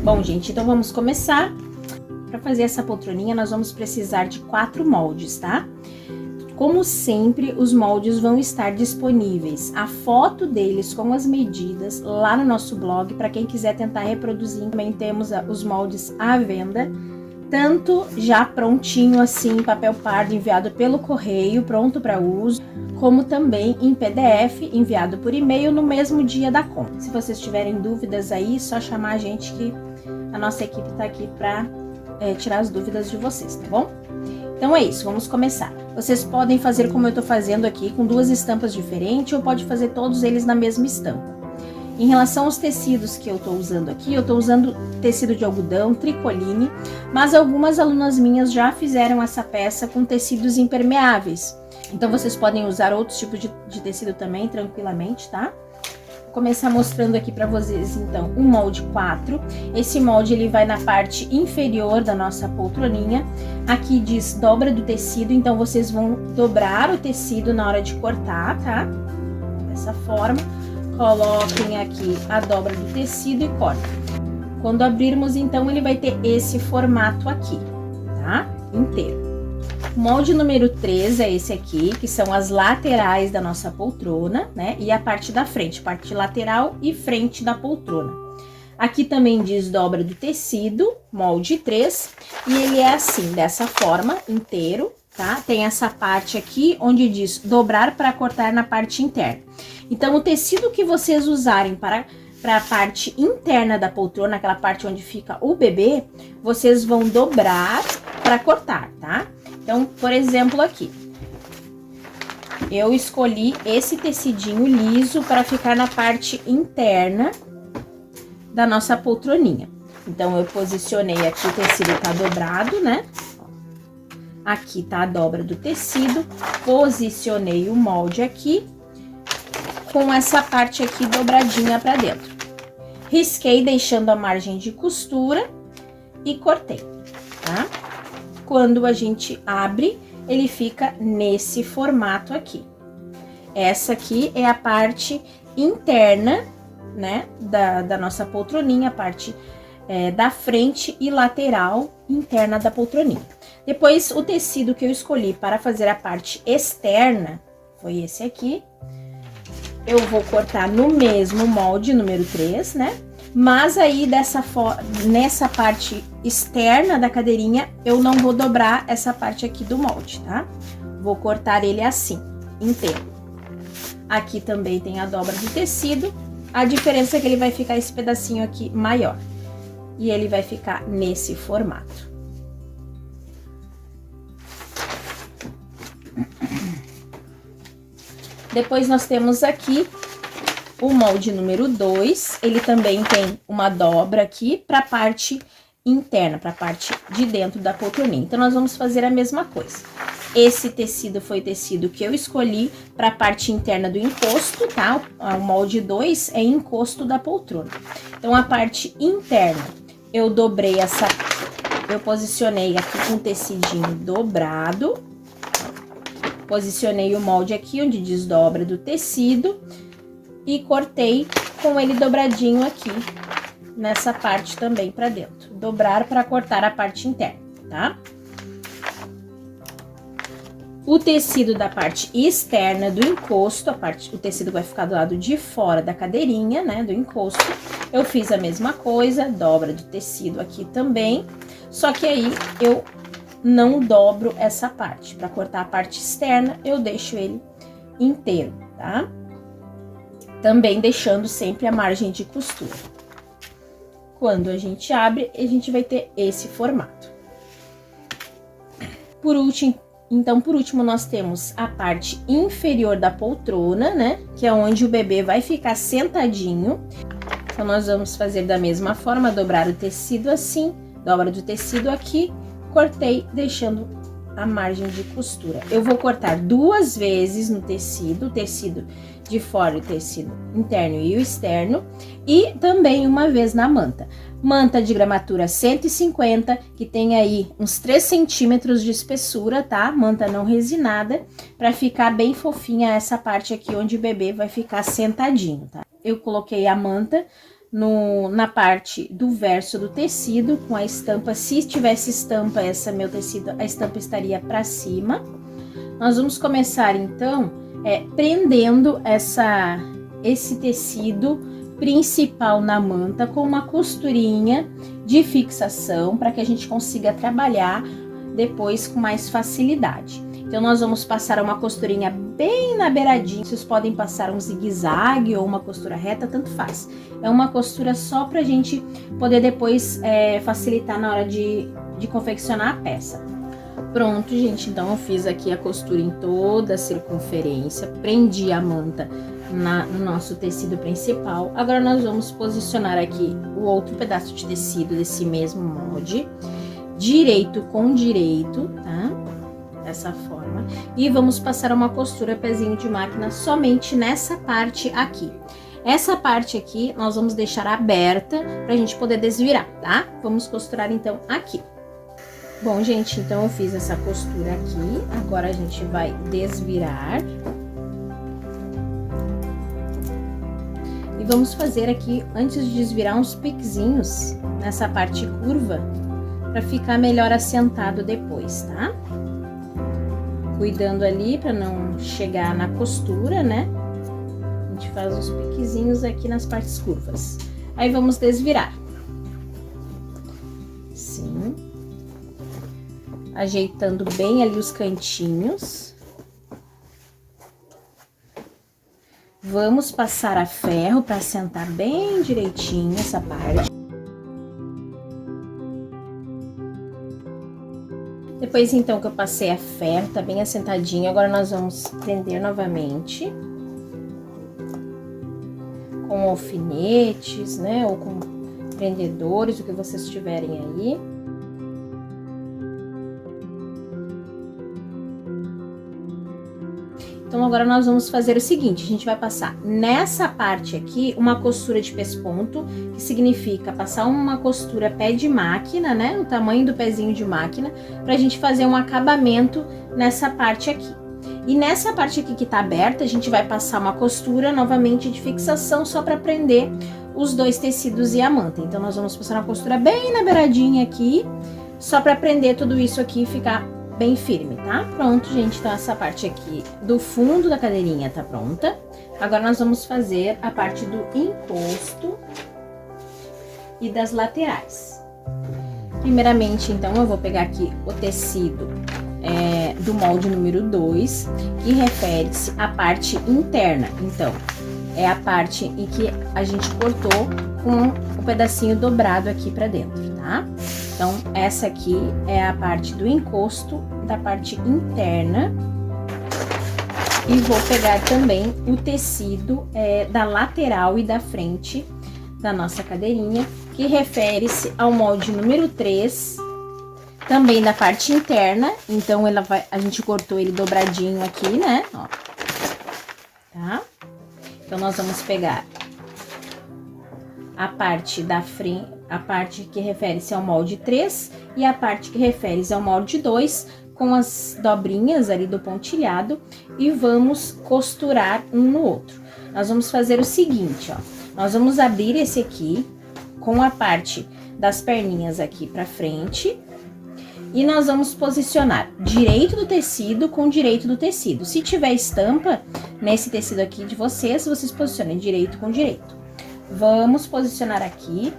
Bom, gente, então vamos começar. Para fazer essa poltroninha, nós vamos precisar de 4 moldes, tá? Como sempre, os moldes vão estar disponíveis, a foto deles com as medidas lá no nosso blog, para quem quiser tentar reproduzir. Também temos os moldes à venda, tanto já prontinho assim, em papel pardo enviado pelo correio, pronto para uso, como também em PDF enviado por e-mail no mesmo dia da compra. Se vocês tiverem dúvidas aí, só chamar a gente que a nossa equipe tá aqui para tirar as dúvidas de vocês, tá bom? Então é isso, vamos começar. Vocês podem fazer como eu tô fazendo aqui, com 2 estampas diferentes, ou pode fazer todos eles na mesma estampa. Em relação aos tecidos que eu tô usando aqui, eu tô usando tecido de algodão, tricoline, mas algumas alunas minhas já fizeram essa peça com tecidos impermeáveis. Então vocês podem usar outros tipos de tecido também, tranquilamente, tá? Começar mostrando aqui para vocês, então, um molde 4. Esse molde, ele vai na parte inferior da nossa poltroninha. Aqui diz dobra do tecido, então vocês vão dobrar o tecido na hora de cortar, tá? Dessa forma. Coloquem aqui a dobra do tecido e cortem. Quando abrirmos, então, ele vai ter esse formato aqui, tá? Inteiro. O molde número 3 é esse aqui, que são as laterais da nossa poltrona, né? E a parte da frente, parte lateral e frente da poltrona. Aqui também diz dobra do tecido, molde 3, e ele é assim, dessa forma, inteiro, tá? Tem essa parte aqui, onde diz dobrar para cortar na parte interna. Então, o tecido que vocês usarem para a parte interna da poltrona, aquela parte onde fica o bebê, vocês vão dobrar para cortar, tá? Então, por exemplo, aqui, eu escolhi esse tecidinho liso para ficar na parte interna da nossa poltroninha. Então, eu posicionei aqui, o tecido tá dobrado, né? Aqui tá a dobra do tecido, posicionei o molde aqui, com essa parte aqui dobradinha para dentro. Risquei deixando a margem de costura e cortei, tá? Quando a gente abre, ele fica nesse formato aqui. Essa aqui é a parte interna, né, da nossa poltroninha, a parte da frente e lateral interna da poltroninha. Depois, o tecido que eu escolhi para fazer a parte externa foi esse aqui. Eu vou cortar no mesmo molde, número 3, né? Mas aí, nessa parte externa da cadeirinha, eu não vou dobrar essa parte aqui do molde, tá? Vou cortar ele assim, inteiro. Aqui também tem a dobra do tecido. A diferença é que ele vai ficar esse pedacinho aqui maior. E ele vai ficar nesse formato. Depois nós temos aqui o molde número 2, ele também tem uma dobra aqui para a parte interna, para a parte de dentro da poltroninha. Então, nós vamos fazer a mesma coisa. Esse tecido foi o tecido que eu escolhi para a parte interna do encosto, tá? O molde 2 é encosto da poltrona. Então, a parte interna, eu dobrei eu posicionei aqui com o tecidinho dobrado. Posicionei o molde aqui, onde diz dobra do tecido. E cortei com ele dobradinho aqui, nessa parte também para dentro. Dobrar para cortar a parte interna, tá? O tecido da parte externa do encosto, o tecido vai ficar do lado de fora da cadeirinha, né, do encosto. Eu fiz a mesma coisa, dobra de tecido aqui também, só que aí eu não dobro essa parte. Para cortar a parte externa, eu deixo ele inteiro, tá? Também deixando sempre a margem de costura. Quando a gente abre, a gente vai ter esse formato. Por último, nós temos a parte inferior da poltrona, né? Que é onde o bebê vai ficar sentadinho. Então, nós vamos fazer da mesma forma, dobrar o tecido assim, dobra do tecido aqui, cortei, deixando a margem de costura. Eu vou cortar 2 vezes no tecido, o tecido de fora, o tecido interno e o externo, e também uma vez na manta. Manta de gramatura 150, que tem aí uns 3 centímetros de espessura, tá? Manta não resinada, para ficar bem fofinha essa parte aqui onde o bebê vai ficar sentadinho, tá? Eu coloquei a manta na parte do verso do tecido com a estampa. Se tivesse estampa, meu tecido, a estampa estaria para cima. Nós vamos começar então prendendo esse tecido principal na manta com uma costurinha de fixação para que a gente consiga trabalhar depois com mais facilidade. Então nós vamos passar uma costurinha bem na beiradinha. Vocês podem passar um zigue-zague ou uma costura reta, tanto faz. É uma costura só pra gente poder depois facilitar na hora de confeccionar a peça. Pronto, gente, então eu fiz aqui a costura em toda a circunferência, prendi a manta no nosso tecido principal. Agora nós vamos posicionar aqui o outro pedaço de tecido desse mesmo molde, direito com direito, tá? Dessa forma. E vamos passar uma costura pezinho de máquina somente nessa parte aqui. Essa parte aqui nós vamos deixar aberta pra gente poder desvirar, tá? Vamos costurar então aqui. Bom, gente, então eu fiz essa costura aqui, agora a gente vai desvirar. E vamos fazer aqui, antes de desvirar, uns piquezinhos nessa parte curva, para ficar melhor assentado depois, tá? Cuidando ali para não chegar na costura, né? A gente faz uns piquezinhos aqui nas partes curvas. Aí vamos desvirar. Sim. Ajeitando bem ali os cantinhos. Vamos passar a ferro para assentar bem direitinho essa parte. Depois, então, que eu passei a ferro, tá bem assentadinho, agora nós vamos prender novamente. Com alfinetes, né, ou com prendedores, o que vocês tiverem aí. Então, agora nós vamos fazer o seguinte, a gente vai passar nessa parte aqui uma costura de pesponto, que significa passar uma costura pé de máquina, né, no tamanho do pezinho de máquina, pra gente fazer um acabamento nessa parte aqui. E nessa parte aqui que tá aberta, a gente vai passar uma costura novamente de fixação só pra prender os dois tecidos e a manta. Então, nós vamos passar uma costura bem na beiradinha aqui, só pra prender tudo isso aqui e ficar bem firme, tá? Pronto, gente, então essa parte aqui do fundo da cadeirinha tá pronta. Agora nós vamos fazer a parte do encosto e das laterais. Primeiramente, então, eu vou pegar aqui o tecido do molde número 2, que refere-se à parte interna. Então, é a parte em que a gente cortou com o pedacinho dobrado aqui pra dentro, tá? Então, essa aqui é a parte do encosto da parte interna. E vou pegar também o tecido da lateral e da frente da nossa cadeirinha, que refere-se ao molde número 3, também da parte interna. Então, a gente cortou ele dobradinho aqui, né? Ó. Tá? Então, nós vamos pegar a parte da frente, a parte que refere-se ao molde 3 e a parte que refere-se ao molde 2, com as dobrinhas ali do pontilhado, e vamos costurar um no outro. Nós vamos fazer o seguinte, ó. Nós vamos abrir esse aqui com a parte das perninhas aqui pra frente, e nós vamos posicionar direito do tecido com direito do tecido. Se tiver estampa nesse tecido aqui de vocês posicionem direito com direito. Vamos posicionar aqui.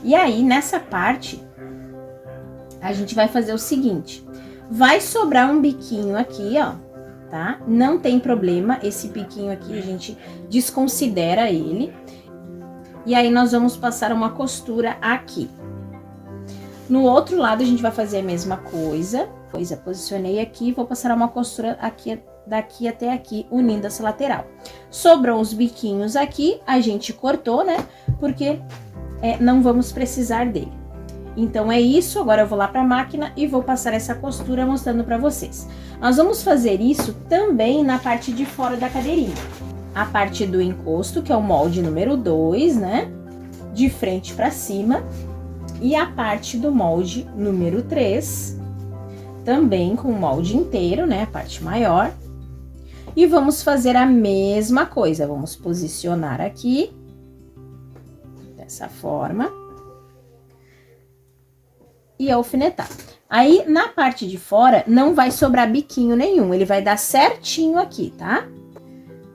E aí, nessa parte, a gente vai fazer o seguinte. Vai sobrar um biquinho aqui, ó, tá? Não tem problema, esse biquinho aqui a gente desconsidera ele. E aí, nós vamos passar uma costura aqui. No outro lado, a gente vai fazer a mesma coisa. Posicionei aqui, vou passar uma costura aqui, daqui até aqui, unindo essa lateral. Sobrou os biquinhos aqui, a gente cortou, né? Porque não vamos precisar dele. Então, é isso. Agora, eu vou lá para a máquina e vou passar essa costura mostrando para vocês. Nós vamos fazer isso também na parte de fora da cadeirinha. A parte do encosto, que é o molde número 2, né? De frente para cima. E a parte do molde número 3, também com o molde inteiro, né? A parte maior. E vamos fazer a mesma coisa. Vamos posicionar aqui. dessa forma. E alfinetar. Aí, na parte de fora, não vai sobrar biquinho nenhum, ele vai dar certinho aqui, tá?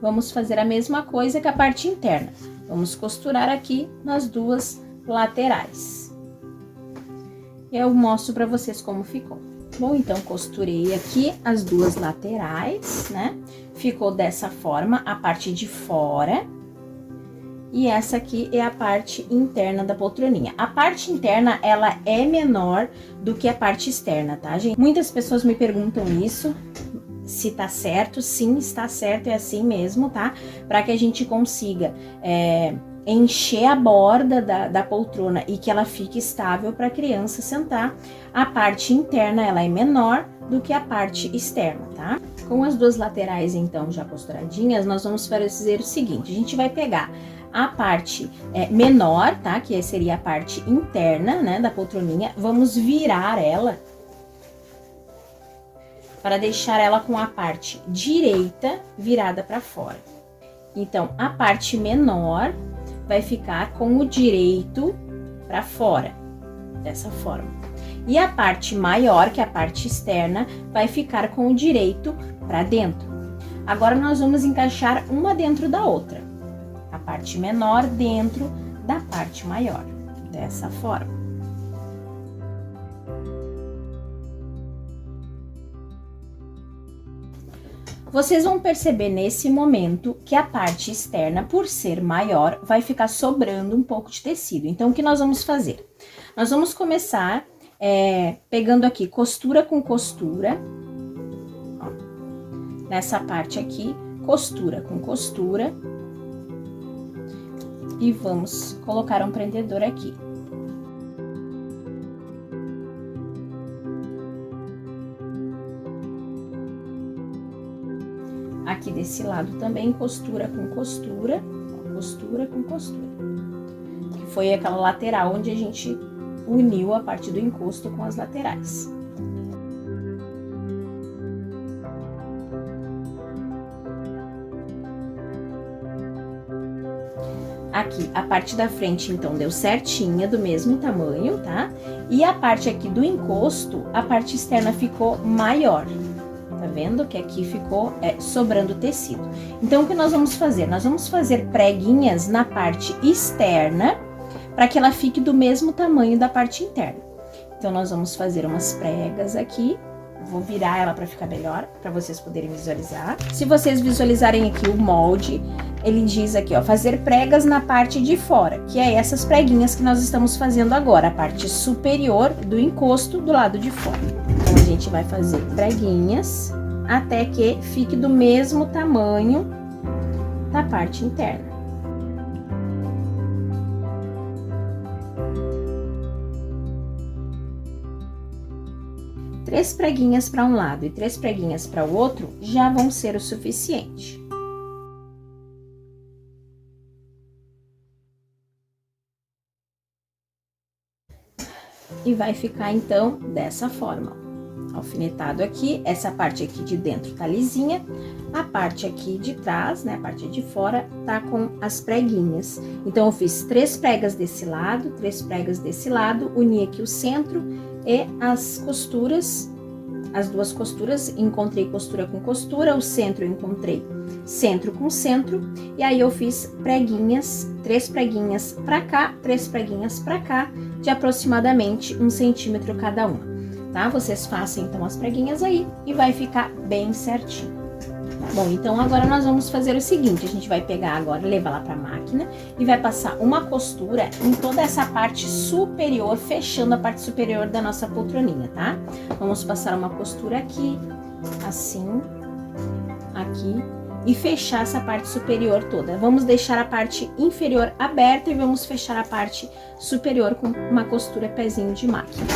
Vamos fazer a mesma coisa que a parte interna. Vamos costurar aqui nas duas laterais. Eu mostro pra vocês como ficou. Bom, então, costurei aqui as duas laterais, né? Ficou dessa forma a parte de fora. E essa aqui é a parte interna da poltroninha. A parte interna, ela é menor do que a parte externa, tá, gente? Muitas pessoas me perguntam isso, se tá certo. Sim, está certo, é assim mesmo, tá? Para que a gente consiga encher a borda da poltrona e que ela fique estável para a criança sentar. A parte interna, ela é menor do que a parte externa, tá? Com as duas laterais, então, já costuradinhas, nós vamos fazer o seguinte, a gente vai pegar a parte menor, tá? Que seria a parte interna, né, da poltroninha. Vamos virar ela para deixar ela com a parte direita virada para fora. Então, a parte menor vai ficar com o direito para fora, dessa forma. E a parte maior, que é a parte externa, vai ficar com o direito para dentro. Agora, nós vamos encaixar uma dentro da outra. A parte menor dentro da parte maior, dessa forma. Vocês vão perceber nesse momento que a parte externa, por ser maior, vai ficar sobrando um pouco de tecido. Então, o que nós vamos fazer? Nós vamos começar pegando aqui costura com costura, ó, nessa parte aqui, costura com costura. E vamos colocar um prendedor aqui. Aqui desse lado também, costura com costura, costura com costura. Que foi aquela lateral onde a gente uniu a parte do encosto com as laterais. Aqui, a parte da frente, então, deu certinha, do mesmo tamanho, tá? E a parte aqui do encosto, a parte externa ficou maior. Tá vendo que aqui ficou sobrando tecido. Então, o que nós vamos fazer? Nós vamos fazer preguinhas na parte externa, para que ela fique do mesmo tamanho da parte interna. Então, nós vamos fazer umas pregas aqui. Vou virar ela para ficar melhor, para vocês poderem visualizar. Se vocês visualizarem aqui o molde, ele diz aqui, ó, fazer pregas na parte de fora, que é essas preguinhas que nós estamos fazendo agora, a parte superior do encosto do lado de fora. Então, a gente vai fazer preguinhas até que fique do mesmo tamanho da parte interna. Três preguinhas para um lado e 3 preguinhas para o outro já vão ser o suficiente. E vai ficar, então, dessa forma, ó, alfinetado aqui, essa parte aqui de dentro tá lisinha, a parte aqui de trás, né, a parte de fora, tá com as preguinhas. Então, eu fiz 3 pregas desse lado, 3 pregas desse lado, uni aqui o centro e as costuras, as duas costuras, encontrei costura com costura, o centro eu encontrei centro com centro, e aí eu fiz preguinhas, 3 preguinhas pra cá, 3 preguinhas pra cá, de aproximadamente 1 centímetro cada uma, tá? Vocês façam então as preguinhas aí e vai ficar bem certinho. Bom, então agora nós vamos fazer o seguinte, a gente vai pegar agora, levar lá pra máquina e vai passar uma costura em toda essa parte superior, fechando a parte superior da nossa poltroninha, tá? Vamos passar uma costura aqui, assim, aqui, e fechar essa parte superior toda. Vamos deixar a parte inferior aberta e vamos fechar a parte superior com uma costura pezinho de máquina.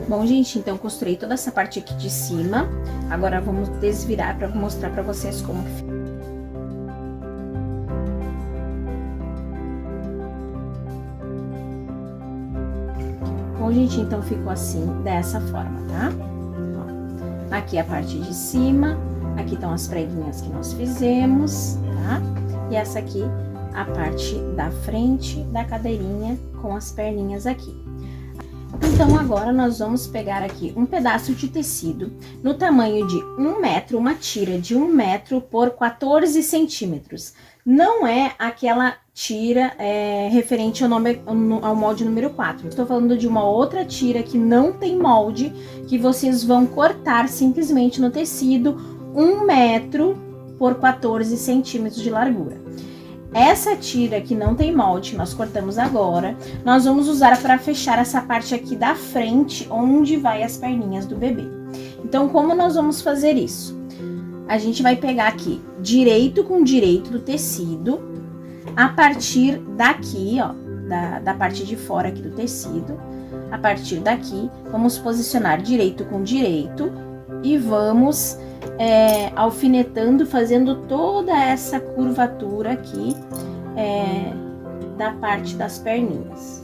Bom, gente, então costurei toda essa parte aqui de cima. Agora vamos desvirar para mostrar para vocês como que fica. Bom, gente, então ficou assim, dessa forma, tá? Ó, aqui a parte de cima, aqui estão as preguinhas que nós fizemos, tá? E essa aqui a parte da frente da cadeirinha com as perninhas aqui. Então, agora nós vamos pegar aqui um pedaço de tecido no tamanho de 1 metro, uma tira de 1 metro por 14 centímetros. Não é aquela tira referente ao molde número 4. Estou falando de uma outra tira que não tem molde, que vocês vão cortar simplesmente no tecido 1 metro por 14 centímetros de largura. Essa tira que não tem molde, nós cortamos agora, nós vamos usar para fechar essa parte aqui da frente, onde vai as perninhas do bebê. Então, como nós vamos fazer isso? A gente vai pegar aqui, direito com direito do tecido, a partir daqui, ó, da parte de fora aqui do tecido, a partir daqui, vamos posicionar direito com direito e vamos alfinetando, fazendo toda essa curvatura aqui da parte das perninhas.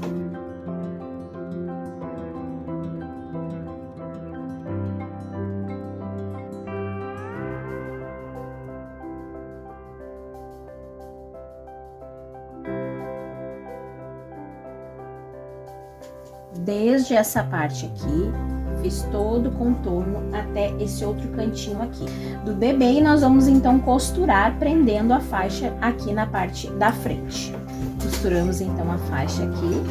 Desde essa parte aqui, fiz todo o contorno até esse outro cantinho aqui do bebê e nós vamos então costurar prendendo a faixa aqui na parte da frente. Costuramos então a faixa aqui,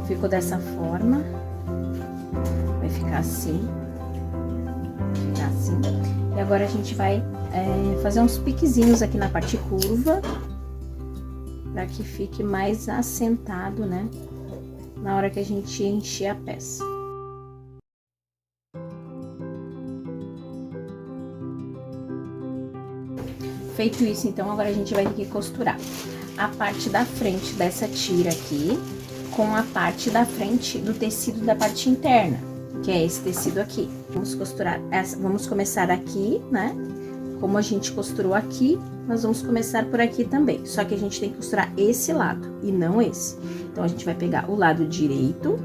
ficou dessa forma, vai ficar assim, e agora a gente vai fazer uns piquezinhos aqui na parte curva, para que fique mais assentado, né, na hora que a gente encher a peça. Feito isso, então, agora a gente vai ter que costurar a parte da frente dessa tira aqui com a parte da frente do tecido da parte interna, que é esse tecido aqui. Vamos costurar vamos começar aqui, né? Como a gente costurou aqui, nós vamos começar por aqui também. Só que a gente tem que costurar esse lado e não esse. Então, a gente vai pegar o lado direito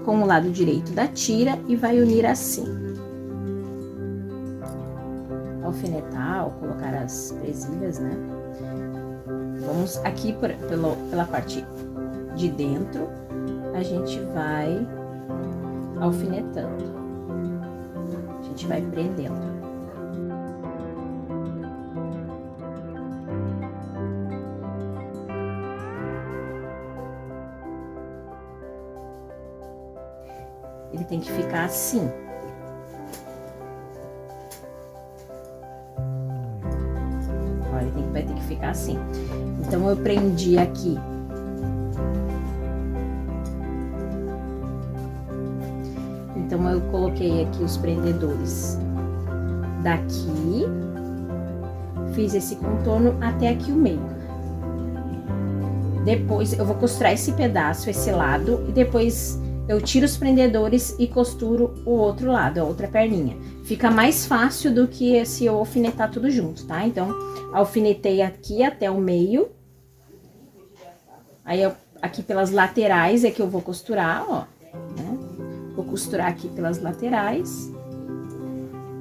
com o lado direito da tira e vai unir assim. Alfinetar ou colocar as presilhas, né? Vamos aqui pela parte de dentro, a gente vai alfinetando, a gente vai prendendo. Ele tem que ficar assim. Vai ter que ficar assim. Então, eu prendi aqui. Então, eu coloquei aqui os prendedores daqui. Fiz esse contorno até aqui o meio. Depois, eu vou costurar esse pedaço, esse lado, e depois eu tiro os prendedores e costuro o outro lado, a outra perninha. Fica mais fácil do que se eu alfinetar tudo junto, tá? Então, alfinetei aqui até o meio. Aí, aqui pelas laterais é que eu vou costurar, ó, né? Vou costurar aqui pelas laterais.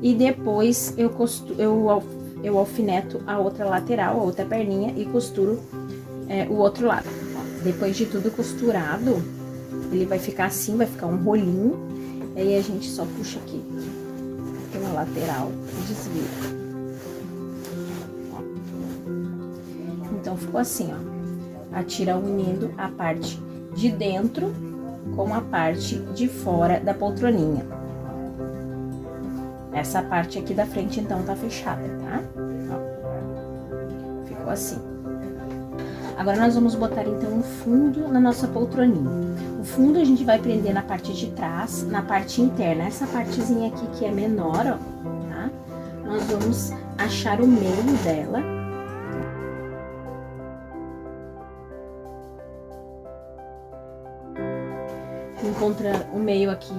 E depois eu alfineto a outra lateral, a outra perninha e costuro o outro lado. Depois de tudo costurado, ele vai ficar assim, vai ficar um rolinho. Aí a gente só puxa aqui pela lateral e desvia. Ó. Então, ficou assim, ó. A tira unindo a parte de dentro com a parte de fora da poltroninha. Essa parte aqui da frente, então, tá fechada, tá? Ó. Ficou assim. Agora, nós vamos botar, então, um fundo na nossa poltroninha. O fundo a gente vai prender na parte de trás, na parte interna. Essa partezinha aqui que é menor, ó, tá? Nós vamos achar o meio dela. Encontrar o meio aqui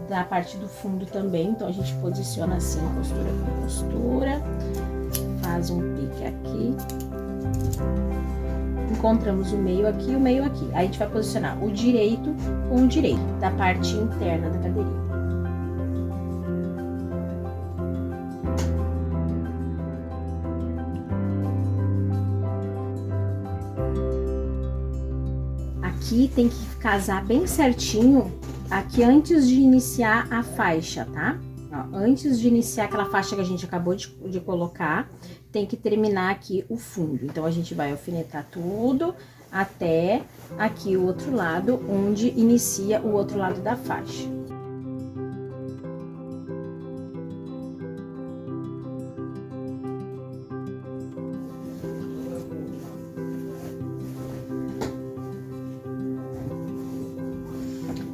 da parte do fundo também. Então, a gente posiciona assim, costura com costura. Faz um pique aqui. Encontramos o meio aqui e o meio aqui. Aí, a gente vai posicionar o direito com o direito, da parte interna da cadeirinha. aqui tem que casar bem certinho aqui antes de iniciar a faixa, tá? Ó, antes de iniciar aquela faixa que a gente acabou de colocar, tem que terminar aqui o fundo. Então, a gente vai alfinetar tudo até aqui o outro lado, onde inicia o outro lado da faixa.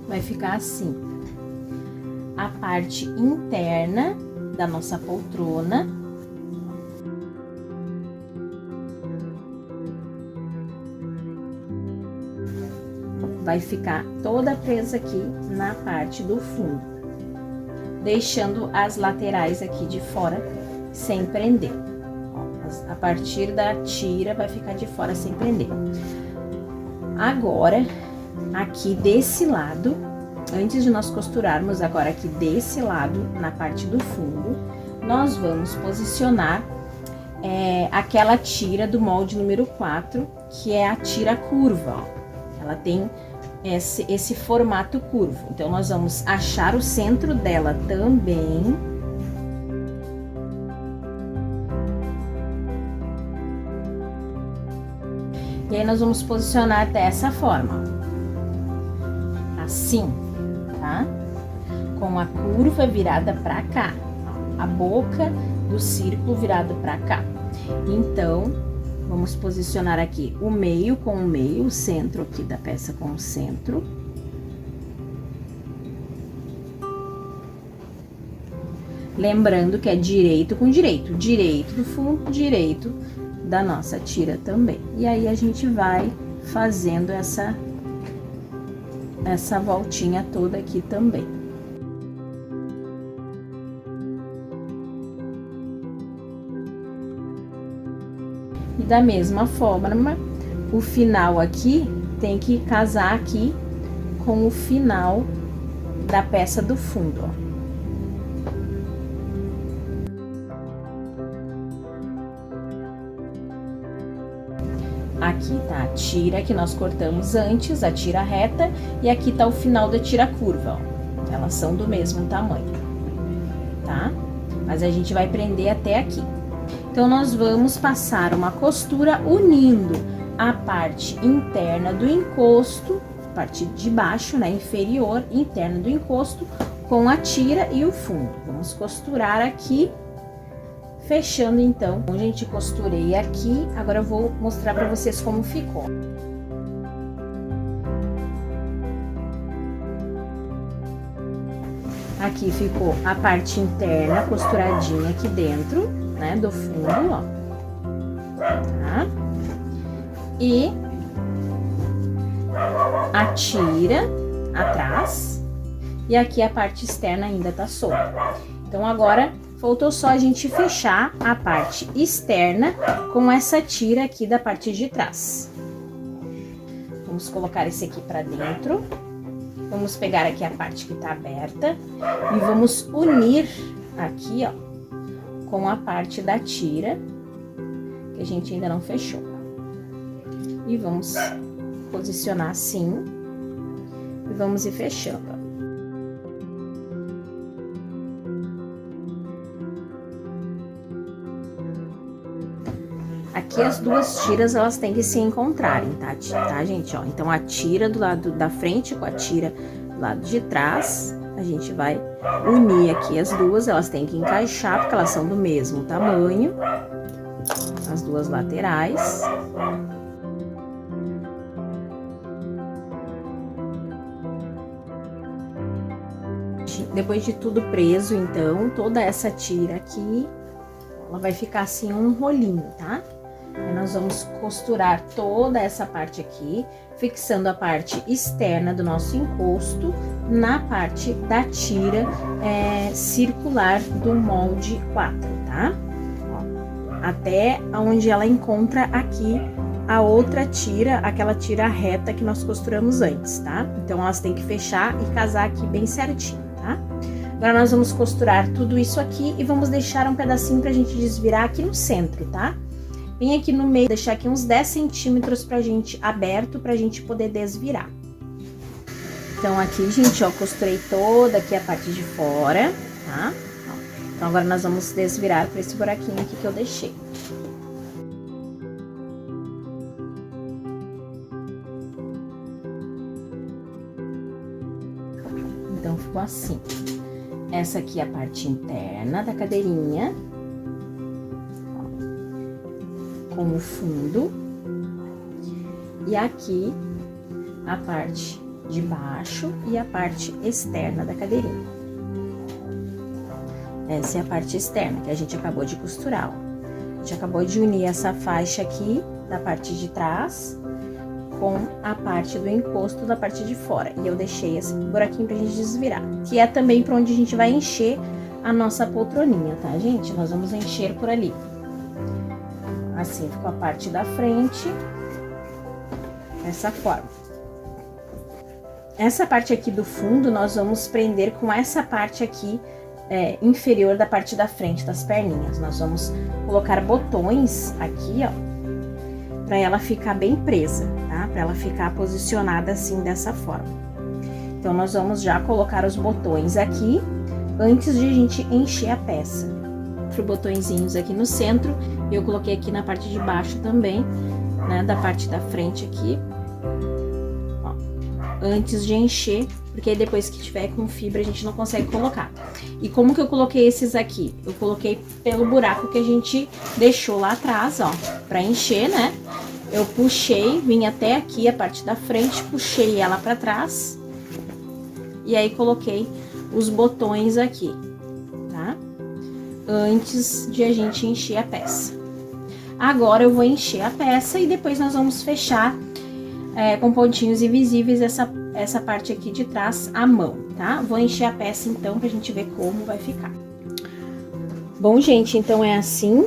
Vai ficar assim. A parte interna da nossa poltrona. Vai ficar toda presa aqui na parte do fundo, deixando as laterais aqui de fora sem prender. Ó, a partir da tira vai ficar de fora sem prender. Agora, aqui desse lado, antes de nós costurarmos agora aqui desse lado, na parte do fundo, nós vamos posicionar aquela tira do molde número 4, que é a tira curva, ó. Ela tem esse formato curvo. Então, nós vamos achar o centro dela também. E aí, nós vamos posicionar dessa forma. Assim, tá? Com a curva virada pra cá. A boca do círculo virado pra cá. Então, vamos posicionar aqui o meio com o meio, o centro aqui da peça com o centro. Lembrando que é direito com direito, direito do fundo, direito da nossa tira também. E aí, a gente vai fazendo essa voltinha toda aqui também. E da mesma forma, o final aqui tem que casar aqui com o final da peça do fundo, ó. Aqui tá a tira que nós cortamos antes, a tira reta, e aqui tá o final da tira curva, ó. Elas são do mesmo tamanho, tá? Mas a gente vai prender até aqui. Então, nós vamos passar uma costura unindo a parte interna do encosto, parte de baixo, né, inferior, interna do encosto, com a tira e o fundo. Vamos costurar aqui, fechando então. A gente costurei aqui, agora eu vou mostrar pra vocês como ficou. Aqui ficou a parte interna costuradinha aqui dentro, né, do fundo, ó. Tá? E a tira atrás, e aqui a parte externa ainda tá solta. Então, agora, faltou só a gente fechar a parte externa com essa tira aqui da parte de trás. Vamos colocar esse aqui pra dentro. Vamos pegar aqui a parte que tá aberta e vamos unir aqui, ó, com a parte da tira, que a gente ainda não fechou. E vamos posicionar assim, e vamos ir fechando, ó. Aqui as duas tiras, elas têm que se encontrarem, tá, gente? Ó, então, a tira do lado da frente com a tira do lado de trás, a gente vai unir aqui as duas, elas têm que encaixar, porque elas são do mesmo tamanho, as duas laterais. Depois de tudo preso, então, toda essa tira aqui, ela vai ficar assim um rolinho, tá? Aí nós vamos costurar toda essa parte aqui, fixando a parte externa do nosso encosto na parte da tira circular do molde 4, tá? Ó, até onde ela encontra aqui a outra tira, aquela tira reta que nós costuramos antes, tá? Então, elas têm que fechar e casar aqui bem certinho, tá? Agora, nós vamos costurar tudo isso aqui e vamos deixar um pedacinho pra gente desvirar aqui no centro, tá? Vem aqui no meio, deixar aqui uns 10 centímetros pra gente aberto, pra gente poder desvirar. Então, aqui, gente, ó, costurei toda aqui a parte de fora, tá? Então, agora nós vamos desvirar por esse buraquinho aqui que eu deixei. Então, ficou assim. Essa aqui é a parte interna da cadeirinha, ó, com o fundo. E aqui, a parte de baixo e a parte externa da cadeirinha. Essa é a parte externa, que a gente acabou de costurar, ó. A gente acabou de unir essa faixa aqui, da parte de trás, com a parte do encosto da parte de fora. E eu deixei esse buraquinho pra gente desvirar, que é também pra onde a gente vai encher a nossa poltroninha, tá, gente? Nós vamos encher por ali. Assim, ficou a parte da frente, dessa forma. Essa parte aqui do fundo, nós vamos prender com essa parte aqui, inferior da parte da frente das perninhas. Nós vamos colocar botões aqui, ó, pra ela ficar bem presa, tá? Pra ela ficar posicionada assim, dessa forma. Então, nós vamos já colocar os botões aqui, antes de a gente encher a peça. 4 botõezinhos aqui no centro, eu coloquei aqui na parte de baixo também, né? Da parte da frente aqui. Antes de encher, porque depois que tiver com fibra a gente não consegue colocar. E como que eu coloquei esses aqui? Eu coloquei pelo buraco que a gente deixou lá atrás, ó, pra encher, né? Eu puxei, vim até aqui a parte da frente, puxei ela pra trás. E aí coloquei os botões aqui, tá? Antes de a gente encher a peça. Agora eu vou encher a peça e depois nós vamos fechar com pontinhos invisíveis essa parte aqui de trás à mão, tá? Vou encher a peça então pra gente ver como vai ficar. Bom, gente, então é assim,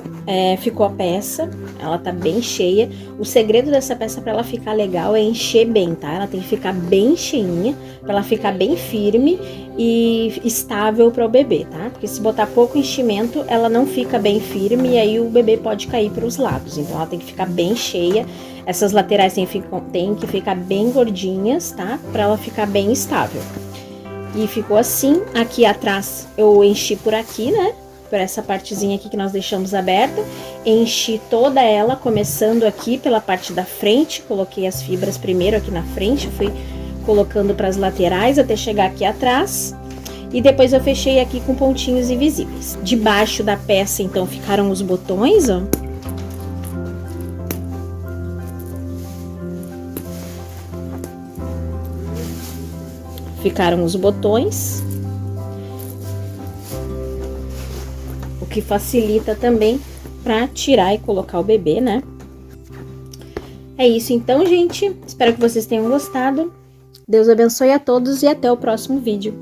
ficou a peça, ela tá bem cheia. O segredo dessa peça pra ela ficar legal é encher bem, tá? Ela tem que ficar bem cheinha, pra ela ficar bem firme e estável para o bebê, tá? Porque se botar pouco enchimento, ela não fica bem firme e aí o bebê pode cair para os lados. Então, ela tem que ficar bem cheia. Essas laterais tem que ficar bem gordinhas, tá? Para ela ficar bem estável. E ficou assim. Aqui atrás eu enchi por aqui, né? Por essa partezinha aqui que nós deixamos aberta. Enchi toda ela, começando aqui pela parte da frente. Coloquei as fibras primeiro aqui na frente, fui colocando para as laterais até chegar aqui atrás. E depois eu fechei aqui com pontinhos invisíveis. Debaixo da peça, então, ficaram os botões, ó. Ficaram os botões. O que facilita também para tirar e colocar o bebê, né? É isso então, gente. Espero que vocês tenham gostado. Deus abençoe a todos e até o próximo vídeo.